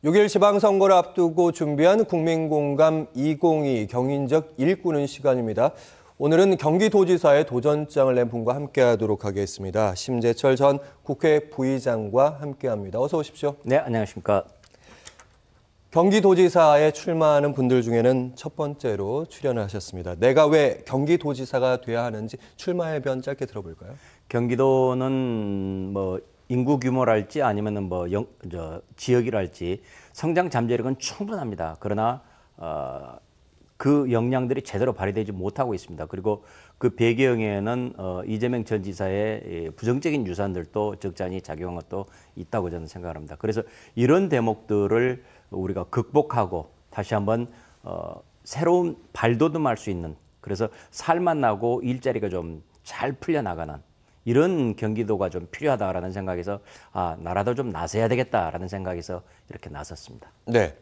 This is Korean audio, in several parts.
6일 지방선거를 앞두고 준비한 국민공감 2022 경인적 일꾼은 시간입니다. 오늘은 경기도지사의 도전장을 낸 분과 함께하도록 하겠습니다. 심재철 전 국회 부의장과 함께합니다. 어서 오십시오. 네, 안녕하십니까. 경기도지사에 출마하는 분들 중에는 첫 번째로 출연하셨습니다. 내가 왜 경기도지사가 돼야 하는지 출마의 변 짧게 들어볼까요? 경기도는 인구 규모랄지 아니면은 지역이랄지 성장 잠재력은 충분합니다. 그러나 그 역량들이 제대로 발휘되지 못하고 있습니다. 그리고 그 배경에는 이재명 전 지사의 부정적인 유산들도 적잖이 작용한 것도 있다고 저는 생각합니다. 그래서 이런 대목들을 우리가 극복하고 다시 한번 새로운 발돋움할 수 있는, 그래서 살만 나고 일자리가 좀 잘 풀려나가는 이런 경기도가 좀 필요하다라는 생각에서 나라도 좀 나서야 되겠다라는 생각에서 이렇게 나섰습니다. 네.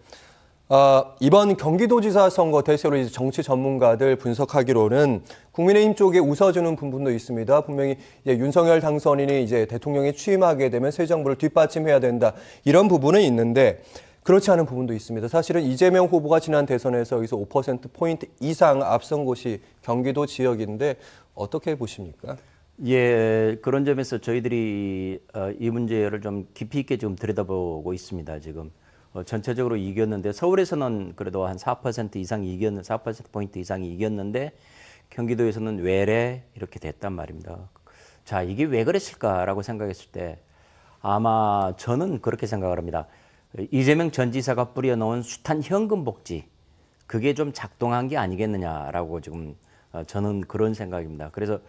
이번 경기도지사 선거 대체로 이제 정치 전문가들 분석하기로는 국민의힘 쪽에 웃어주는 부분도 있습니다. 분명히 이제 윤석열 당선인이 이제 대통령에 취임하게 되면 새 정부를 뒷받침해야 된다, 이런 부분은 있는데 그렇지 않은 부분도 있습니다. 사실은 이재명 후보가 지난 대선에서 여기서 5%포인트 이상 앞선 곳이 경기도 지역인데 어떻게 보십니까? 예, 그런 점에서 저희들이 이 문제를 좀 깊이 있게 지금 들여다보고 있습니다. 지금 전체적으로 이겼는데 서울에서는 그래도 한 4% 이상 4%포인트 이상이 이겼는데 경기도에서는 외래 이렇게 됐단 말입니다. 자, 이게 왜 그랬을까라고 생각했을 때 아마 저는 그렇게 생각을 합니다. 이재명 전 지사가 뿌려놓은 숱한 현금 복지, 그게 좀 작동한 게 아니겠느냐라고 지금 저는 그런 생각입니다. 그래서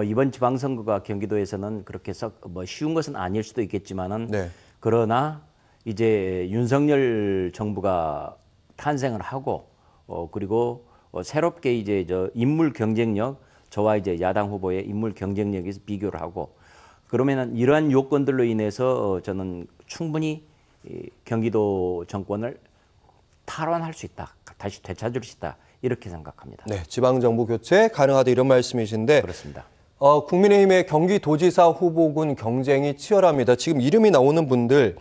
이번 지방선거가 경기도에서는 그렇게 쉬운 것은 아닐 수도 있겠지만은 네. 그러나 이제 윤석열 정부가 탄생을 하고 그리고 새롭게 이제 인물 경쟁력, 저와 이제 야당 후보의 인물 경쟁력에서 비교를 하고 그러면은 이러한 요건들로 인해서 저는 충분히 경기도 정권을 탈환할 수 있다, 다시 되찾을 수 있다, 이렇게 생각합니다. 네, 지방정부 교체 가능하다, 이런 말씀이신데 그렇습니다. 국민의힘의 경기도지사 후보군 경쟁이 치열합니다. 지금 이름이 나오는 분들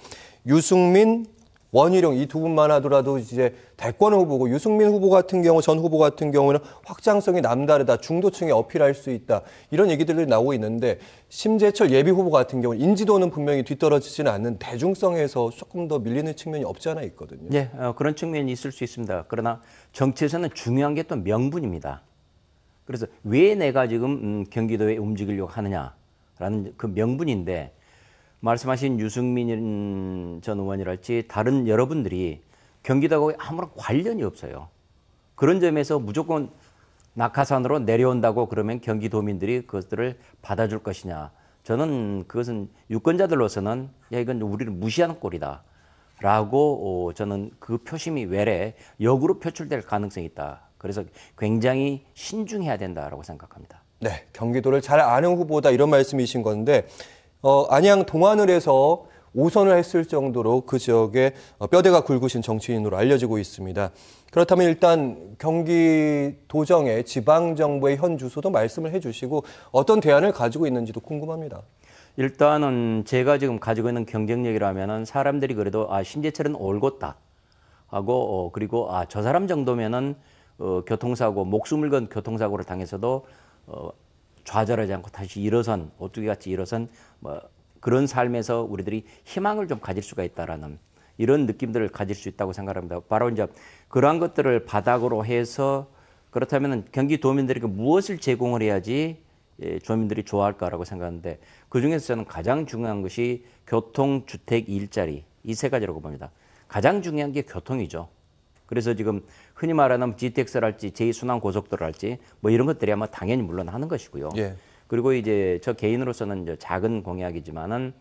유승민, 원희룡 이 두 분만 하더라도 이제 대권 후보고, 유승민 후보 같은 경우, 전 후보 같은 경우는 확장성이 남다르다, 중도층에 어필할 수 있다, 이런 얘기들이 나오고 있는데 심재철 예비 후보 같은 경우는 인지도는 분명히 뒤떨어지지는 않는 대중성에서 조금 더 밀리는 측면이 없지 않아 있거든요. 네, 그런 측면이 있을 수 있습니다. 그러나 정치에서는 중요한 게 또 명분입니다. 그래서 왜 내가 지금 경기도에 움직이려고 하느냐라는 그 명분인데, 말씀하신 유승민 전 의원이랄지 다른 여러분들이 경기도하고 아무런 관련이 없어요. 그런 점에서 무조건 낙하산으로 내려온다고 그러면 경기도민들이 그것들을 받아줄 것이냐. 저는 그것은 유권자들로서는 이건 우리를 무시하는 꼴이다 라고 저는 그 표심이 외래 역으로 표출될 가능성이 있다. 그래서 굉장히 신중해야 된다라고 생각합니다. 네, 경기도를 잘 아는 후보다, 이런 말씀이신 건데 안양 동안을에서 5선을 했을 정도로 그 지역에 뼈대가 굵으신 정치인으로 알려지고 있습니다. 그렇다면 일단 경기도정의 지방정부의 현 주소도 말씀을 해주시고 어떤 대안을 가지고 있는지도 궁금합니다. 일단은 제가 지금 가지고 있는 경쟁력이라면은 사람들이 그래도 심재철은 올곧다 하고 그리고 저 사람 정도면은 교통사고, 목숨을 건 교통사고를 당해서도 좌절하지 않고 다시 일어선, 오뚜기같이 일어선 그런 삶에서 우리들이 희망을 좀 가질 수가 있다라는 이런 느낌들을 가질 수 있다고 생각합니다. 바로 이제 그러한 것들을 바닥으로 해서, 그렇다면 경기도민들에게 무엇을 제공을 해야지 주민들이 좋아할까라고 생각하는데, 그중에서 저는 가장 중요한 것이 교통, 주택, 일자리, 이 세 가지라고 봅니다. 가장 중요한 게 교통이죠. 그래서 지금 흔히 말하는 GTX랄지 제2순환 고속도로랄지 이런 것들이 아마 당연히 물론 하는 것이고요. 예. 그리고 이제 저 개인으로서는 이제 작은 공약이지만은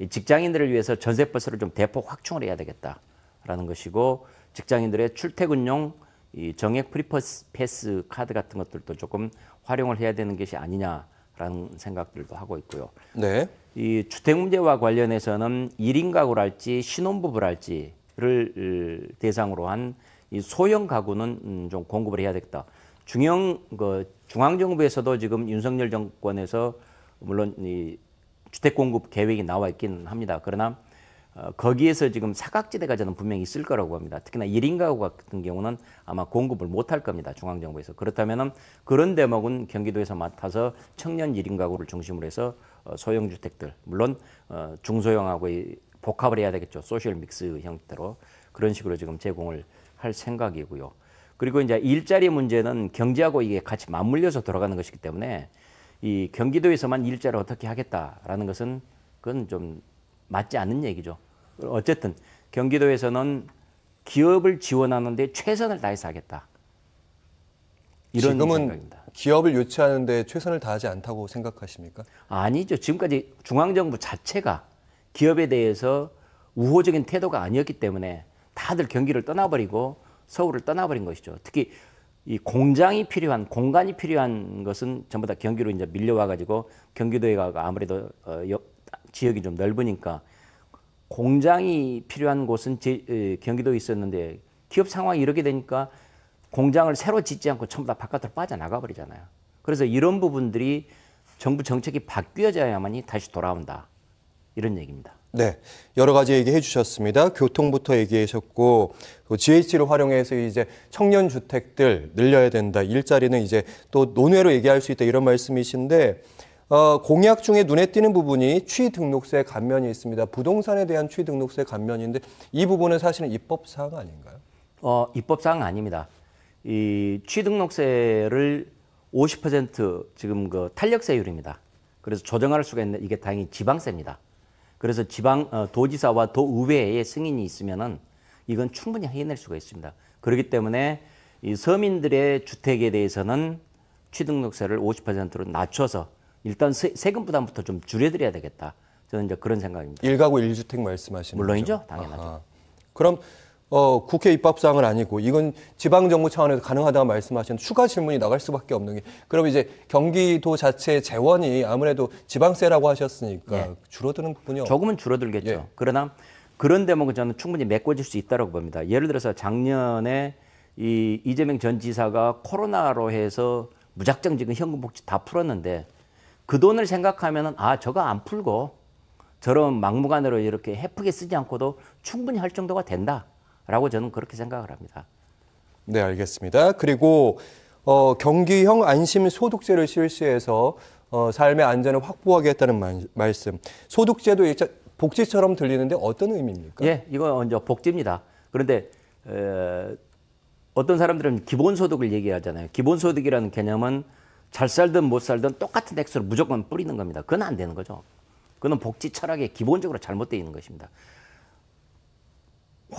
직장인들을 위해서 전세버스를 좀 대폭 확충을 해야 되겠다라는 것이고, 직장인들의 출퇴근용 이 정액 프리패스 카드 같은 것들도 조금 활용을 해야 되는 것이 아니냐라는 생각들도 하고 있고요. 네. 이 주택 문제와 관련해서는 1인 가구랄지 신혼부부랄지를 대상으로 한 이 소형 가구는 좀 공급을 해야 되겠다. 중앙정부에서도 지금 윤석열 정권에서 물론 이 주택 공급 계획이 나와 있긴 합니다. 그러나 거기에서 지금 사각지대가 저는 분명히 있을 거라고 봅니다. 특히나 1인 가구 같은 경우는 아마 공급을 못할 겁니다. 중앙정부에서. 그렇다면 그런 대목은 경기도에서 맡아서 청년 1인 가구를 중심으로 해서 소형 주택들, 물론 중소형하고 복합을 해야 되겠죠. 소셜 믹스 형태로 그런 식으로 지금 제공을 할 생각이고요. 그리고 이제 일자리 문제는 경제하고 이게 같이 맞물려서 돌아가는 것이기 때문에 이 경기도에서만 일자리를 어떻게 하겠다라는 것은 그건 좀 맞지 않는 얘기죠. 어쨌든 경기도에서는 기업을 지원하는데 최선을 다해서 하겠다. 이런 지금은 생각입니다. 기업을 유치하는데 최선을 다하지 않다고 생각하십니까? 아니죠. 지금까지 중앙정부 자체가 기업에 대해서 우호적인 태도가 아니었기 때문에 다들 경기를 떠나버리고 서울을 떠나버린 것이죠. 특히 이 공장이 필요한, 공간이 필요한 것은 전부 다 경기로 이제 밀려와가지고 경기도가 아무래도 지역이 좀 넓으니까 공장이 필요한 곳은 경기도에 있었는데 기업 상황이 이렇게 되니까 공장을 새로 짓지 않고 전부 다 바깥으로 빠져나가 버리잖아요. 그래서 이런 부분들이 정부 정책이 바뀌어져야만이 다시 돌아온다. 이런 얘기입니다. 네, 여러 가지 얘기해 주셨습니다. 교통부터 얘기하셨고 GH를 활용해서 이제 청년 주택들 늘려야 된다. 일자리는 이제 또 논외로 얘기할 수 있다. 이런 말씀이신데 공약 중에 눈에 띄는 부분이 취등록세 감면이 있습니다. 부동산에 대한 취등록세 감면인데 이 부분은 사실은 입법 사항 아닌가요? 입법 사항 아닙니다. 이 취등록세를 50% 지금 그 탄력세율입니다. 그래서 조정할 수가 있는 이게 당연히 지방세입니다. 그래서 도지사와 도의회의 승인이 있으면은 이건 충분히 해낼 수가 있습니다. 그렇기 때문에 이 서민들의 주택에 대해서는 취등록세를 50%로 낮춰서 일단 세금 부담부터 좀 줄여드려야 되겠다. 저는 이제 그런 생각입니다. 1가구 1주택 말씀하시는 물론이죠. 거죠? 당연하죠. 아하. 그럼 국회 입법사항은 아니고 이건 지방정부 차원에서 가능하다고 말씀하시는 추가 질문이 나갈 수밖에 없는 게 그럼 이제 경기도 자체의 재원이 아무래도 지방세라고 하셨으니까 예. 줄어드는 부분이 조금은 줄어들겠죠. 예. 그러나 그런 대목은 저는 충분히 메꿔질 수 있다고 봅니다. 예를 들어서 작년에 이재명 전 지사가 코로나로 해서 무작정 지금 현금복지 다 풀었는데 그 돈을 생각하면은 저거 안 풀고 저런 막무가내로 이렇게 헤프게 쓰지 않고도 충분히 할 정도가 된다라고 저는 그렇게 생각을 합니다. 네, 알겠습니다. 그리고 경기형 안심소득제를 실시해서 삶의 안전을 확보하겠다는 말씀. 소득제도 복지처럼 들리는데 어떤 의미입니까? 예, 이거 먼저 복지입니다. 그런데 어떤 사람들은 기본소득을 얘기하잖아요. 기본소득이라는 개념은 잘 살든 못 살든 똑같은 액수를 무조건 뿌리는 겁니다. 그건 안 되는 거죠. 그건 복지 철학에 기본적으로 잘못되어 있는 것입니다.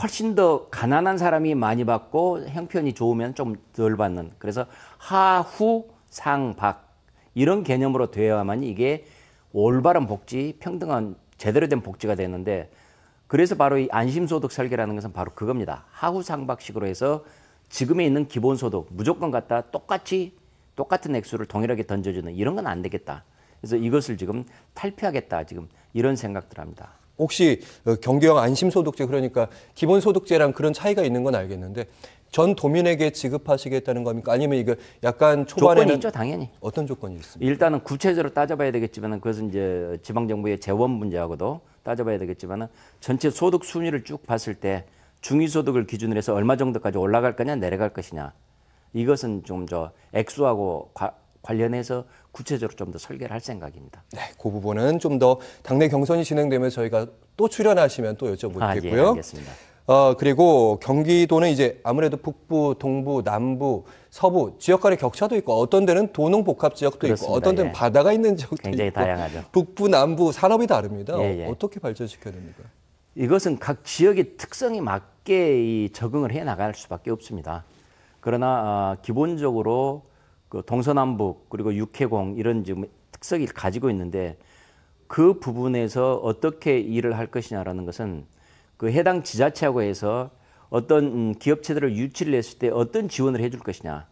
훨씬 더 가난한 사람이 많이 받고 형편이 좋으면 좀 덜 받는. 그래서 하후 상박 이런 개념으로 되어야만 이게 올바른 복지, 평등한 제대로 된 복지가 되는데 그래서 바로 이 안심소득 설계라는 것은 바로 그겁니다. 하후 상박식으로 해서 지금에 있는 기본소득 무조건 갖다 똑같은 액수를 동일하게 던져주는 이런 건 안 되겠다. 그래서 이것을 지금 탈피하겠다. 지금 이런 생각들 합니다. 혹시 경기형 안심소득제 그러니까 기본소득제랑 그런 차이가 있는 건 알겠는데 전 도민에게 지급하시겠다는 겁니까? 아니면 이거 약간 초반에는 조건이 있죠, 당연히. 어떤 조건이 있습니까? 일단은 구체적으로 따져봐야 되겠지만 그것은 이제 지방정부의 재원 문제하고도 따져봐야 되겠지만 전체 소득 순위를 쭉 봤을 때 중위소득을 기준으로 해서 얼마 정도까지 올라갈 거냐 내려갈 것이냐 이것은 좀 액수하고 관련해서 구체적으로 좀 더 설계를 할 생각입니다. 네, 그 부분은 좀 더 당내 경선이 진행되면서 저희가 또 출연하시면 또 여쭤보겠고요. 예, 알겠습니다. 그리고 경기도는 이제 아무래도 북부, 동부, 남부, 서부 지역 간의 격차도 있고 어떤 데는 도농복합 지역도 그렇습니다. 있고 어떤 데는 예. 바다가 있는 지역도 굉장히 있고 다양하죠. 북부, 남부 산업이 다릅니다. 예. 어떻게 발전시켜야 됩니까? 이것은 각 지역의 특성에 맞게 적응을 해 나갈 수밖에 없습니다. 그러나 기본적으로 그 동서남북 그리고 육해공 이런 지금 특성을 가지고 있는데 그 부분에서 어떻게 일을 할 것이냐라는 것은 그 해당 지자체하고 해서 어떤 기업체들을 유치를 했을 때 어떤 지원을 해줄 것이냐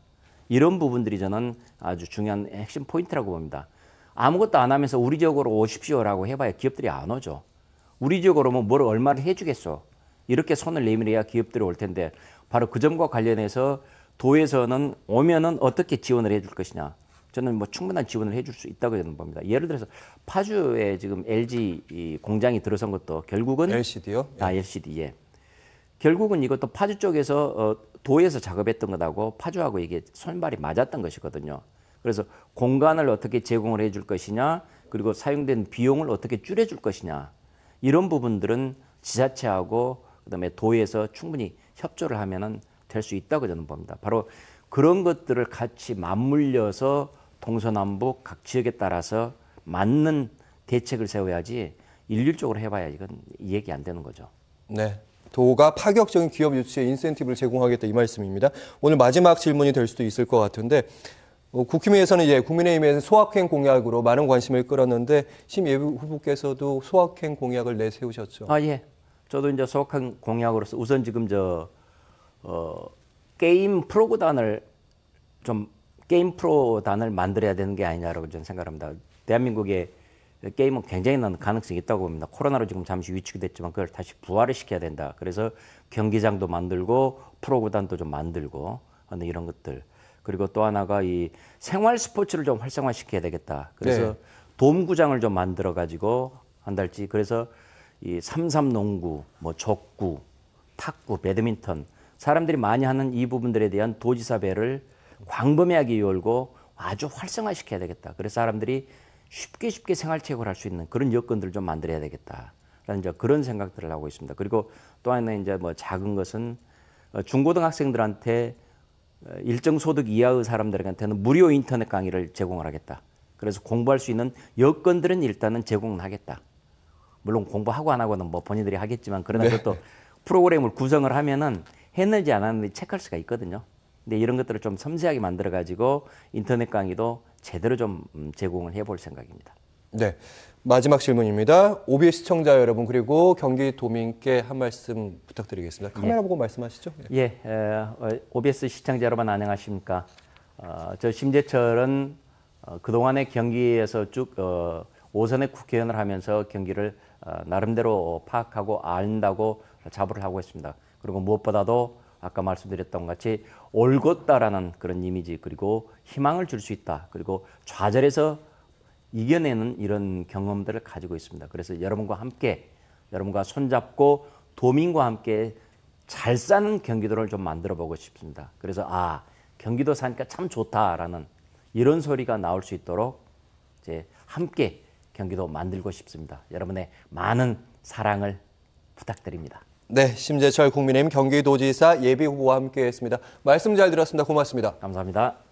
이런 부분들이 저는 아주 중요한 핵심 포인트라고 봅니다. 아무것도 안 하면서 우리 지역으로 오십시오라고 해봐야 기업들이 안 오죠. 우리 지역으로 뭘 얼마를 해주겠어. 이렇게 손을 내밀어야 기업들이 올 텐데 바로 그 점과 관련해서 도에서는 오면은 어떻게 지원을 해줄 것이냐 저는 뭐 충분한 지원을 해줄 수 있다고 저는 봅니다. 예를 들어서 파주에 지금 LG 이 공장이 들어선 것도 결국은 LCD요? LCD 예. 결국은 이것도 파주 쪽에서 도에서 작업했던 것하고 파주하고 이게 손발이 맞았던 것이거든요. 그래서 공간을 어떻게 제공을 해줄 것이냐, 그리고 사용된 비용을 어떻게 줄여줄 것이냐, 이런 부분들은 지자체하고 그다음에 도에서 충분히 협조를 하면은 될 수 있다고 저는 봅니다. 바로 그런 것들을 같이 맞물려서 동서남북 각 지역에 따라서 맞는 대책을 세워야지 일률적으로 해봐야 이건 얘기 안 되는 거죠. 네. 도가 파격적인 기업 유치에 인센티브를 제공하겠다 이 말씀입니다. 오늘 마지막 질문이 될 수도 있을 것 같은데 국힘에서는 국민의힘에서 소확행 공약으로 많은 관심을 끌었는데 심 예비 후보께서도 소확행 공약을 내세우셨죠. 예. 저도 이제 소확행 공약으로서 우선 지금 게임 프로구단을 게임 프로단을 만들어야 되는 게 아니냐라고 저는 생각합니다. 대한민국의 게임은 굉장히 많은 가능성이 있다고 봅니다. 코로나로 지금 잠시 위축이 됐지만 그걸 다시 부활을 시켜야 된다. 그래서 경기장도 만들고 프로구단도 좀 만들고 하는 이런 것들. 그리고 또 하나가 이 생활 스포츠를 좀 활성화시켜야 되겠다. 그래서 네. 돔구장을 좀 만들어 가지고 한달치. 그래서 이 삼삼농구, 뭐 족구, 탁구, 배드민턴 사람들이 많이 하는 이 부분들에 대한 도지사배를 광범위하게 열고 아주 활성화시켜야 되겠다. 그래서 사람들이 쉽게 생활체육을 할 수 있는 그런 여건들을 좀 만들어야 되겠다라는 이제 그런 생각들을 하고 있습니다. 그리고 또 하나는 이제 뭐 작은 것은 중고등학생들한테 일정 소득 이하의 사람들한테는 무료 인터넷 강의를 제공을 하겠다. 그래서 공부할 수 있는 여건들은 일단은 제공을 하겠다. 물론 공부하고 안 하고는 뭐 본인들이 하겠지만 그러나 그것도 프로그램을 구성을 하면은 했는지 안 했는지 체크할 수가 있거든요. 근데 이런 것들을 좀 섬세하게 만들어 가지고 인터넷 강의도 제대로 좀 제공을 해볼 생각입니다. 네, 마지막 질문입니다. OBS 시청자 여러분 그리고 경기도민께 한 말씀 부탁드리겠습니다. 카메라 보고 말씀하시죠. OBS 시청자 여러분 안녕하십니까? 저 심재철은 그동안의 경기에서 쭉 5선의 국회의원을 하면서 경기를 나름대로 파악하고 안다고 자부를 하고 있습니다. 그리고 무엇보다도 아까 말씀드렸던 것 같이 올곧다라는 그런 이미지 그리고 희망을 줄 수 있다. 그리고 좌절해서 이겨내는 이런 경험들을 가지고 있습니다. 그래서 여러분과 함께 여러분과 손잡고 도민과 함께 잘 사는 경기도를 좀 만들어 보고 싶습니다. 그래서 경기도 사니까 참 좋다라는 이런 소리가 나올 수 있도록 이제 함께 경기도 만들고 싶습니다. 여러분의 많은 사랑을 부탁드립니다. 네, 심재철 국민의힘 경기도지사 예비후보와 함께했습니다. 말씀 잘 들었습니다. 고맙습니다. 감사합니다.